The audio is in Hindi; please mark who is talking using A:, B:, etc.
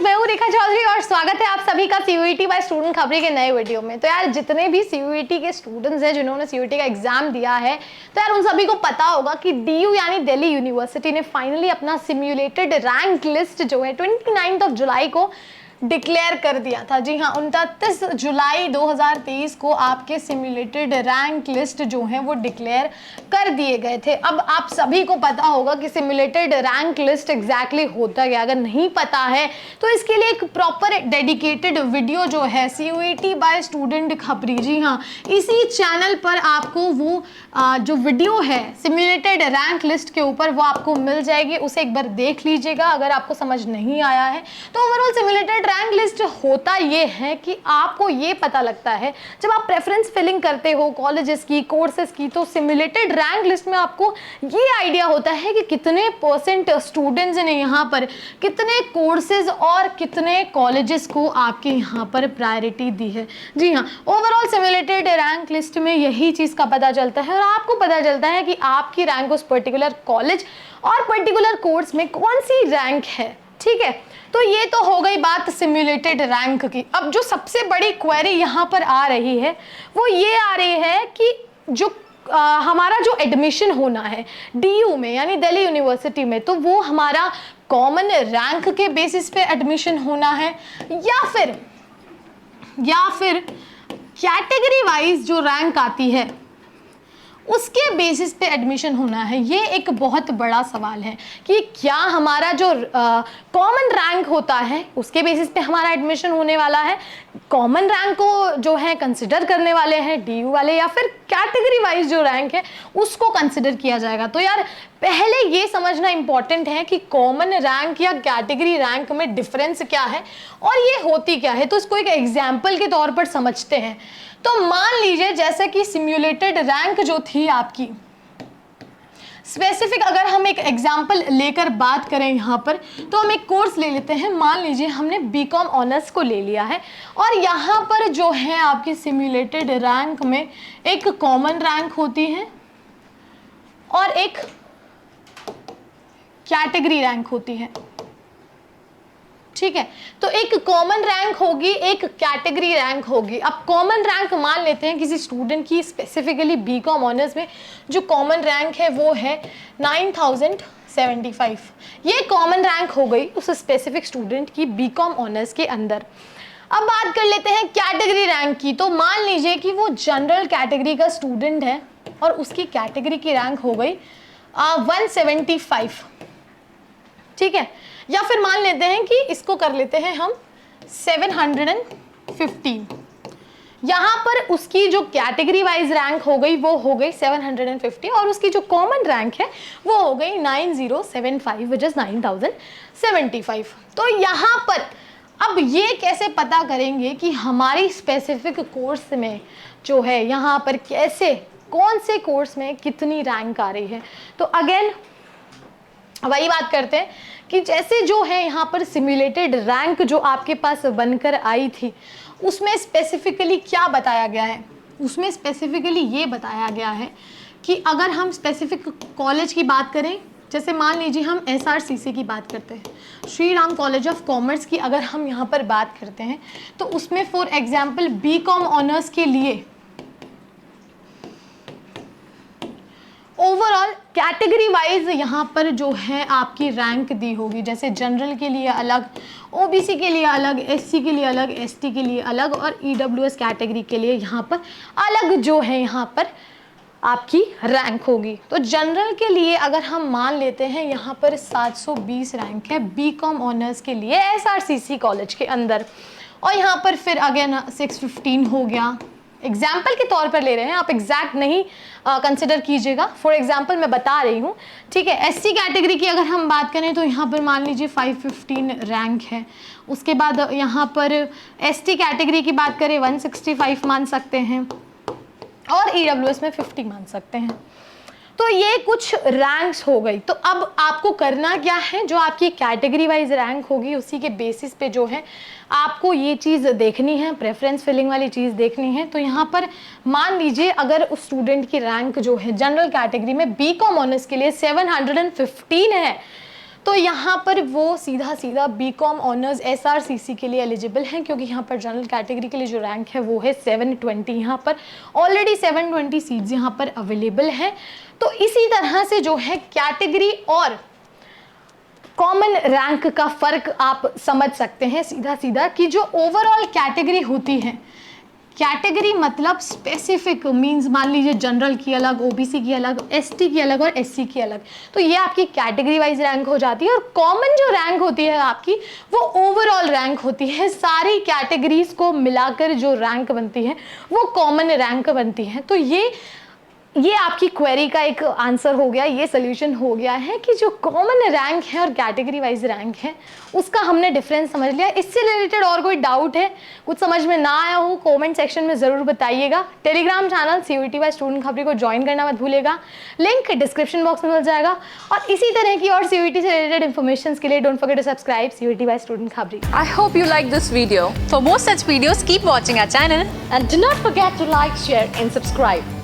A: मैं हूँ रेखा चौधरी और स्वागत है आप सभी का सीयूईटी बाय स्टूडेंट खबरी के नए वीडियो में। तो यार जितने भी सीयूईटी के स्टूडेंट्स हैं जिन्होंने सीयूईटी का एग्जाम दिया है, तो यार उन सभी को पता होगा कि डीयू यानी दिल्ली यूनिवर्सिटी ने फाइनली अपना सिम्युलेटेड रैंक लिस्ट जो है 29 जुलाई को डिक्लेयर कर दिया था। जी हाँ, 29 जुलाई 2023 को आपके सिम्युलेटेड रैंक लिस्ट जो है वो डिक्लेयर कर दिए गए थे। अब आप सभी को पता होगा कि सिम्युलेटेड रैंक लिस्ट एग्जैक्टली होता क्या। अगर नहीं पता है तो इसके लिए एक प्रॉपर डेडिकेटेड वीडियो जो है सीयूईटी बाय स्टूडेंट खबरी, जी हाँ, इसी चैनल पर आपको वो जो वीडियो है सिम्युलेटेड रैंक लिस्ट के ऊपर वो आपको मिल जाएगी। उसे एक बार देख लीजिएगा अगर आपको समझ नहीं आया है तो। ओवरऑल सिम्युलेटेड रैंक लिस्ट होता ये है कि आपको ये पता लगता है जब आप प्रेफरेंस फिलिंग करते हो कॉलेजेस की, कोर्सेज की, तो सिम्युलेटेड रैंक लिस्ट में आपको ये आइडिया होता है कि कितने परसेंट स्टूडेंट्स ने यहाँ पर कितने कोर्सेज और कितने कॉलेजेस को आपके यहाँ पर प्रायोरिटी दी है। जी हाँ, ओवरऑल सिम्युलेटेड रैंक लिस्ट में यही चीज़ का पता चलता है और आपको पता चलता है कि आपकी रैंक उस पर्टिकुलर कॉलेज और पर्टिकुलर कोर्स में कौन सी रैंक है। ठीक है, तो ये तो हो गई बात सिम्युलेटेड रैंक की। अब जो सबसे बड़ी क्वेरी यहाँ पर आ रही है वो ये आ रही है कि जो हमारा जो एडमिशन होना है डीयू में यानी दिल्ली यूनिवर्सिटी में, तो वो हमारा कॉमन रैंक के बेसिस पे एडमिशन होना है या फिर कैटेगरी वाइज जो रैंक आती है उसके बेसिस पे एडमिशन होना है। ये एक बहुत बड़ा सवाल है कि क्या हमारा जो कॉमन रैंक होता है उसके बेसिस पे हमारा एडमिशन होने वाला है, कॉमन रैंक को जो है कंसिडर करने वाले हैं डीयू वाले, या फिर कैटेगरी वाइज जो रैंक है उसको कंसिडर किया जाएगा। तो यार पहले ये समझना इंपॉर्टेंट है कि कॉमन रैंक या कैटेगरी रैंक में डिफरेंस क्या है और ये होती क्या है। तो इसको एक एग्जाम्पल के तौर पर समझते हैं। तो मान लीजिए जैसे कि सिम्युलेटेड रैंक जो थी आपकी स्पेसिफिक, अगर हम एक एग्जाम्पल लेकर बात करें यहाँ पर, तो हम एक कोर्स ले लेते हैं। मान लीजिए हमने बीकॉम ऑनर्स को ले लिया है और यहाँ पर जो है आपकी सिम्युलेटेड रैंक में एक कॉमन रैंक होती है और एक कैटेगरी रैंक होती है। ठीक है, तो एक कॉमन रैंक होगी, एक कैटेगरी रैंक होगी। अब कॉमन रैंक मान लेते हैं किसी स्टूडेंट की, स्पेसिफिकली बीकॉम ऑनर्स में जो कॉमन रैंक है वो है 9075। ये कॉमन रैंक हो गई उस स्पेसिफिक स्टूडेंट की बीकॉम ऑनर्स के अंदर। अब बात कर लेते हैं कैटेगरी रैंक की। तो मान लीजिए कि वो जनरल कैटेगरी का स्टूडेंट है और उसकी कैटेगरी की रैंक हो गई 175। ठीक है, या फिर मान लेते हैं कि इसको कर लेते हैं हम 715। यहाँ पर उसकी जो कैटेगरी वाइज रैंक हो गई वो हो गई 750 और उसकी जो कॉमन रैंक है वो हो गई 9075 विच इज 9075। तो यहाँ पर अब ये कैसे पता करेंगे कि हमारी स्पेसिफिक कोर्स में जो है यहाँ पर कैसे कौन से कोर्स में कितनी रैंक आ रही है। तो अगेन वही बात करते हैं कि जैसे जो है यहाँ पर सिम्युलेटेड रैंक जो आपके पास बनकर आई थी उसमें स्पेसिफिकली क्या बताया गया है। उसमें स्पेसिफिकली ये बताया गया है कि अगर हम स्पेसिफिक कॉलेज की बात करें, जैसे मान लीजिए हम SRCC की बात करते हैं, Shri Ram college of commerce की अगर हम यहाँ पर बात करते हैं तो उसमें फॉर एग्जाम्पल बीकॉम ऑनर्स के लिए ओवरऑल कैटेगरी वाइज यहाँ पर जो है आपकी रैंक दी होगी। जैसे जनरल के लिए अलग, OBC के लिए अलग, SC के लिए अलग, ST के लिए अलग और EWS कैटेगरी के लिए यहाँ पर अलग जो है यहाँ पर आपकी रैंक होगी। तो जनरल के लिए अगर हम मान लेते हैं यहाँ पर 720 रैंक है बीकॉम ऑनर्स के लिए SRCC कॉलेज के अंदर, और यहाँ पर फिर अगेन 615 हो गया। एग्जाम्पल के तौर पर ले रहे हैं, आप एग्जैक्ट नहीं कंसिडर कीजिएगा, फॉर एग्जाम्पल मैं बता रही हूँ। ठीक है, SC कैटेगरी की अगर हम बात करें तो यहाँ पर मान लीजिए 515 रैंक है। उसके बाद यहाँ पर ST कैटेगरी की बात करें 165 मान सकते हैं और EWS में 50 मान सकते हैं। तो ये कुछ रैंक्स हो गई। तो अब आपको करना क्या है, जो आपकी कैटेगरी वाइज रैंक होगी उसी के बेसिस पे जो है आपको ये चीज़ देखनी है, प्रेफरेंस फिलिंग वाली चीज़ देखनी है। तो यहाँ पर मान लीजिए अगर उस स्टूडेंट की रैंक जो है जनरल कैटेगरी में बीकॉम ऑनर्स के लिए 715 है, तो यहाँ पर वो सीधा सीधा बीकॉम ऑनर्स SRCC के लिए एलिजिबल हैं, क्योंकि यहाँ पर जनरल कैटेगरी के लिए जो रैंक है वो है 720। यहाँ पर ऑलरेडी 720 सीट्स यहाँ पर अवेलेबल हैं। तो इसी तरह से जो है कैटेगरी और कॉमन रैंक का फ़र्क आप समझ सकते हैं सीधा सीधा, कि जो ओवरऑल कैटेगरी होती है, कैटेगरी मतलब स्पेसिफिक, मींस मान लीजिए जनरल की अलग, OBC की अलग, ST की अलग और SC की अलग, तो ये आपकी कैटेगरी वाइज रैंक हो जाती है। और कॉमन जो रैंक होती है आपकी, वो ओवरऑल रैंक होती है, सारी कैटेगरीज को मिलाकर जो रैंक बनती है वो कॉमन रैंक बनती है। तो ये आपकी क्वेरी का एक आंसर हो गया, ये सोल्यूशन हो गया है कि जो कॉमन रैंक है और कैटेगरी वाइज रैंक है उसका हमने डिफरेंस समझ लिया। इससे रिलेटेड और कोई डाउट है, कुछ समझ में ना आया हो, कमेंट सेक्शन में ज़रूर बताइएगा। Telegram channel CUET by student Khabri को ज्वाइन करना मत भूलिएगा, लिंक डिस्क्रिप्शन बॉक्स में मिल जाएगा। और इसी तरह की और CUET से रिलेटेड इन्फॉर्मेशन के लिए don't forget to subscribe CUET by student Khabri.
B: I hope you like this video. For more such videos, keep watching our channel.
C: And do not forget to like, share and subscribe.